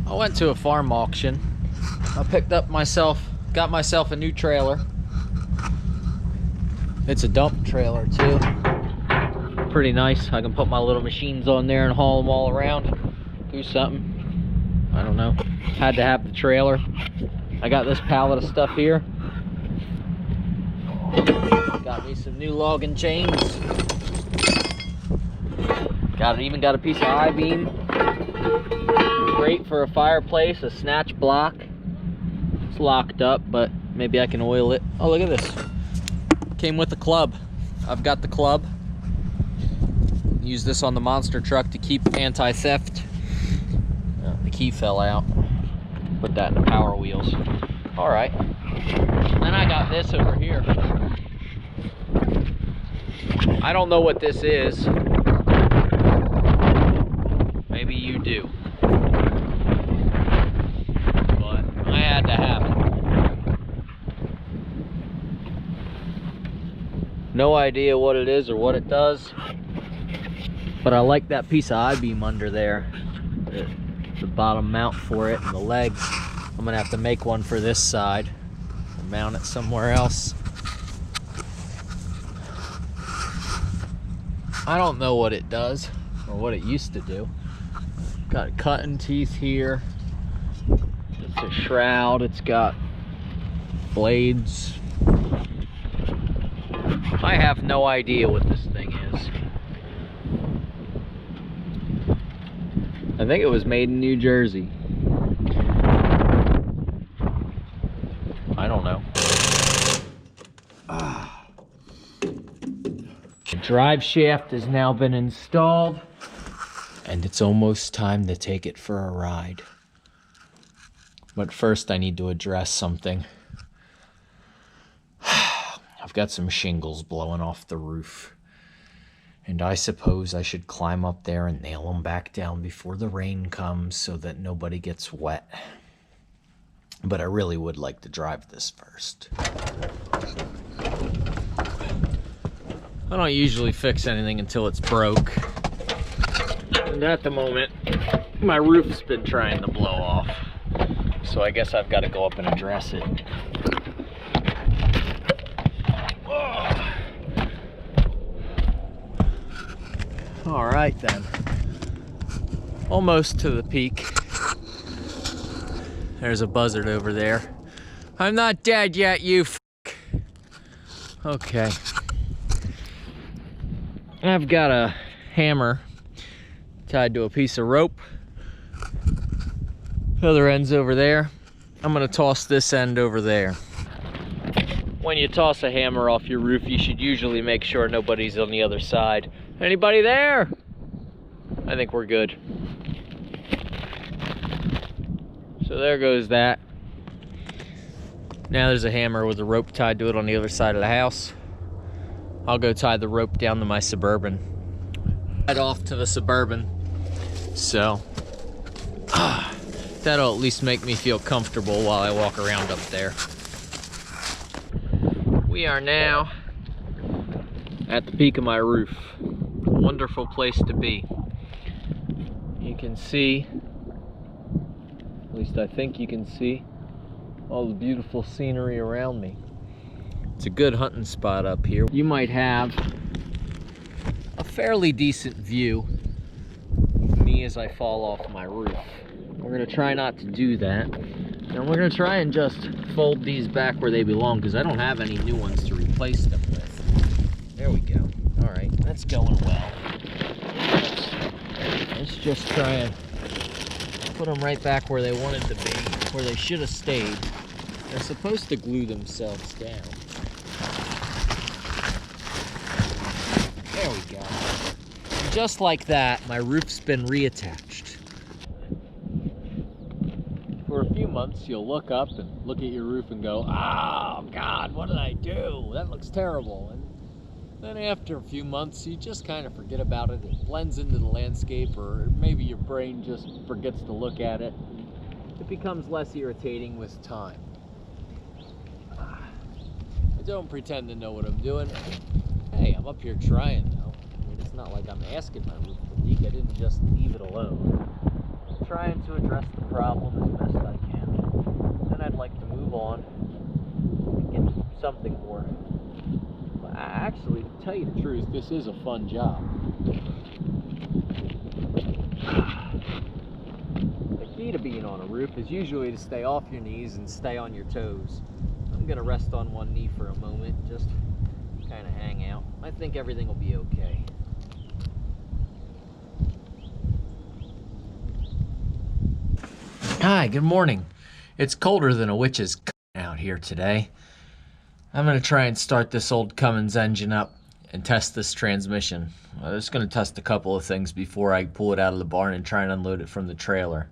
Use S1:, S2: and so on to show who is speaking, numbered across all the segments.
S1: I went to a farm auction. I got myself a new trailer. It's a dump trailer too. Pretty nice. I can put my little machines on there and haul them all around. Do something. I don't know. Had to have the trailer. I got this pallet of stuff here. Got me some new logging chains. Even got a piece of I-beam. Great for a fireplace, a snatch block. It's locked up, but maybe I can oil it. Oh, look at this. Came with the club. I've got the club. Use this on the monster truck to keep anti-theft. The key fell out. Put that in the power wheels. All right. Then I got this over here. I don't know what this is. Maybe you do. But I had to have it. No idea what it is or what it does. But I like that piece of I-beam under there. The bottom mount for it and the legs. I'm gonna have to make one for this side. Or mount it somewhere else. I don't know what it does or what it used to do. Got cutting teeth here. It's a shroud. It's got blades. I have no idea what this thing is. I think it was made in New Jersey. I don't know. The drive shaft has now been installed, and it's almost time to take it for a ride. But first I need to address something. I've got some shingles blowing off the roof. And I suppose I should climb up there and nail them back down before the rain comes so that nobody gets wet. But I really would like to drive this first. I don't usually fix anything until it's broke. And at the moment, my roof's been trying to blow off. So I guess I've got to go up and address it. All right then, almost to the peak. There's a buzzard over there. I'm not dead yet, you f***. Okay. I've got a hammer tied to a piece of rope. Other end's over there. I'm gonna toss this end over there. When you toss a hammer off your roof, you should usually make sure nobody's on the other side. Anybody there? I think we're good. So there goes that. Now there's a hammer with a rope tied to it on the other side of the house. I'll go tie the rope down to my Suburban. Head off to the Suburban. So, that'll at least make me feel comfortable while I walk around up there. We are now at the peak of my roof. Wonderful place to be. You can see, at least I think you can see, all the beautiful scenery around me. It's a good hunting spot up here. You might have a fairly decent view of me as I fall off my roof. We're gonna try not to do that. And we're gonna try and just fold these back where they belong because I don't have any new ones to replace them with. There we go. All right, that's going well. Let's just try and put them right back where they wanted to be, where they should have stayed. They're supposed to glue themselves down. There we go. And just like that, my roof's been reattached. For a few months, you'll look up and look at your roof and go, oh God, what did I do? That looks terrible. And then after a few months, you just kind of forget about it. It blends into the landscape, or maybe your brain just forgets to look at it. It becomes less irritating with time. I don't pretend to know what I'm doing. Hey, I'm up here trying though. I mean, it's not like I'm asking my roof to leak. I didn't just leave it alone. trying to address the problem as best I can. Then I'd like to move on and get something more. But actually, to tell you the truth, this is a fun job. The key to being on a roof is usually to stay off your knees and stay on your toes. I'm gonna rest on one knee for a moment, just kind of hang out. I think everything will be okay. Hi, good morning. It's colder than a witch's out here today. I'm gonna try and start this old Cummins engine up and test this transmission. I'm just gonna test a couple of things before I pull it out of the barn and try and unload it from the trailer.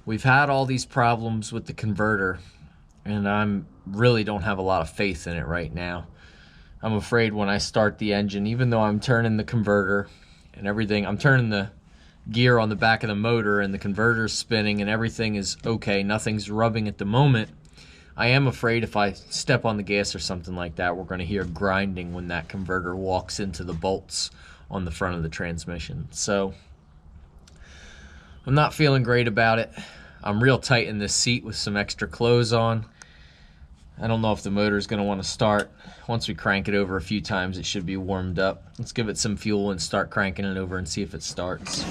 S1: We've had all these problems with the converter, and I really don't have a lot of faith in it right now. I'm afraid when I start the engine, even though I'm turning the converter and everything, I'm turning the gear on the back of the motor and the converter's spinning and everything is okay, nothing's rubbing at the moment, I am afraid if I step on the gas or something like that, we're going to hear grinding when that converter walks into the bolts on the front of the transmission. So I'm not feeling great about it. I'm real tight in this seat with some extra clothes on. I don't know if the motor is going to want to start. Once we crank it over a few times, it should be warmed up. Let's give it some fuel and start cranking it over and see if it starts.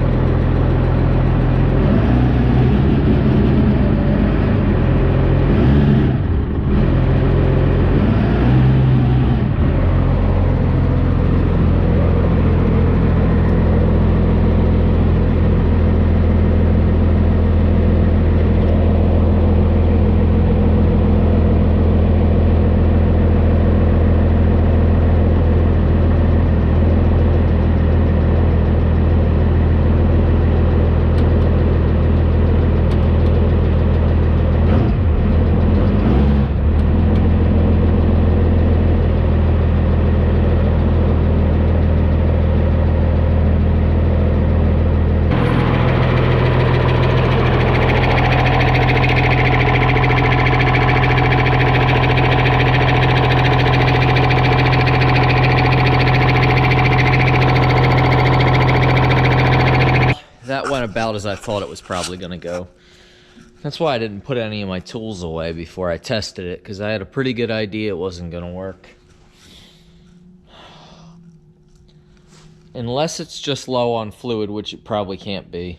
S1: That went about as I thought it was probably going to go. That's why I didn't put any of my tools away before I tested it, because I had a pretty good idea it wasn't going to work. Unless it's just low on fluid, which it probably can't be.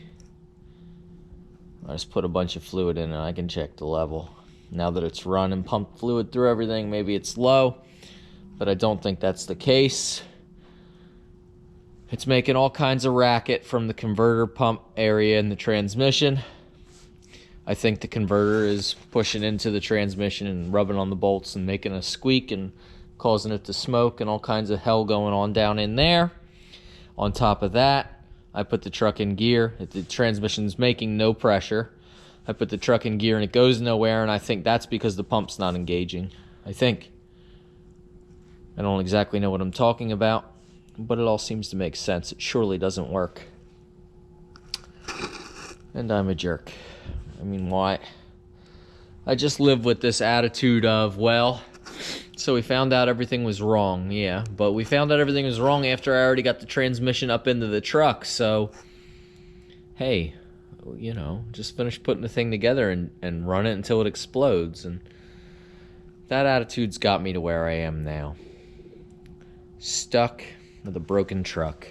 S1: I just put a bunch of fluid in and I can check the level. Now that it's run and pumped fluid through everything, maybe it's low, but I don't think that's the case. It's making all kinds of racket from the converter pump area in the transmission. I think the converter is pushing into the transmission and rubbing on the bolts and making a squeak and causing it to smoke and all kinds of hell going on down in there. On top of that, I put the truck in gear. The transmission's making no pressure. I put the truck in gear and it goes nowhere, and I think that's because the pump's not engaging. I think. I don't exactly know what I'm talking about, but it all seems to make sense. It surely doesn't work. And I'm a jerk. I mean, why? I just live with this attitude of, well, so we found out everything was wrong. Yeah, but we found out everything was wrong after I already got the transmission up into the truck. So, hey, you know, just finish putting the thing together and run it until it explodes. And that attitude's got me to where I am now. Stuck with a broken truck.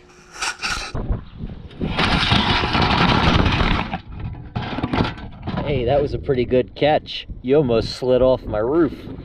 S1: Hey, that was a pretty good catch. You almost slid off my roof.